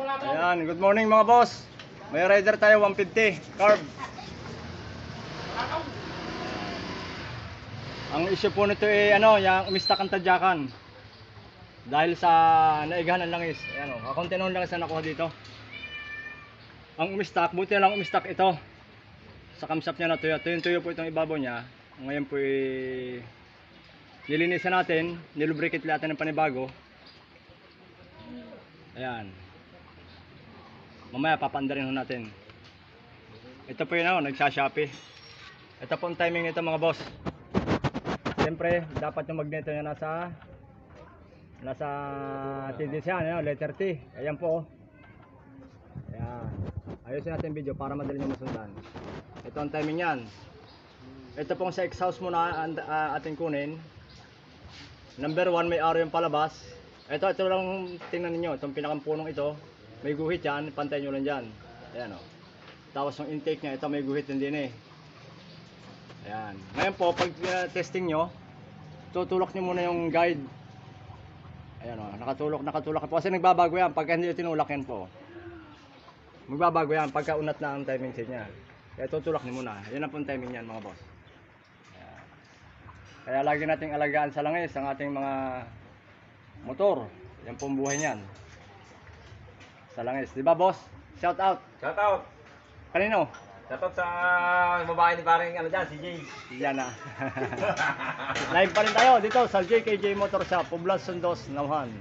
Ayan, good morning mga boss. May rider tayo 150 carb. Ang issue po nito ay yung umistak ang tadyakan. Dahil sa naigahan ng langis. Ayan o, kakunti ng langis na nakuha dito. Ang umistak, buti na lang umistak ito. Sa kamsap niya na tuyo. Tuyo po itong ibabaw niya. Ngayon po nilinisan natin, nilubricate natin ng panibago. Ayan. Mamaya papaandarin ho natin. Ito po yun nagsashopee. Ito po ang timing nito mga boss. Siyempre, dapat yung magneto niya nasa TDC yan, letter T. Ayan po. Ayan. Ayusin natin video para madali nyo masundan. Ito ang timing yan. Ito pong sa exhaust muna ating kunin. Number 1, may arrow yung palabas. Ito lang tingnan niyo, itong pinakampunong ito. May guhit yan, pantay nyo lang dyan. Ayan o. Tapos yung intake nya, ito may guhit din Ayan. Ngayon po, pag testing nyo, tutulak nyo muna yung guide. Ayan o, nakatulak po. Kasi nagbabago yan, pagka hindi tinulak yan po. Magbabago yan, pagka unat na ang timing set nya. Kaya tutulak nyo muna. Yan ang pong timing yan mga boss. Ayan. Kaya lagi nating alagaan sa langis ang ating mga motor. Yan pong buhay niyan. Sa langis. Diba boss? Shout out. Shout out. Kanino? Shout out sa babae ni parang dyan, si Jay. Yan na. Live pa rin tayo dito sa JKJ Motor Shop, Poblacion 2, Nauhan.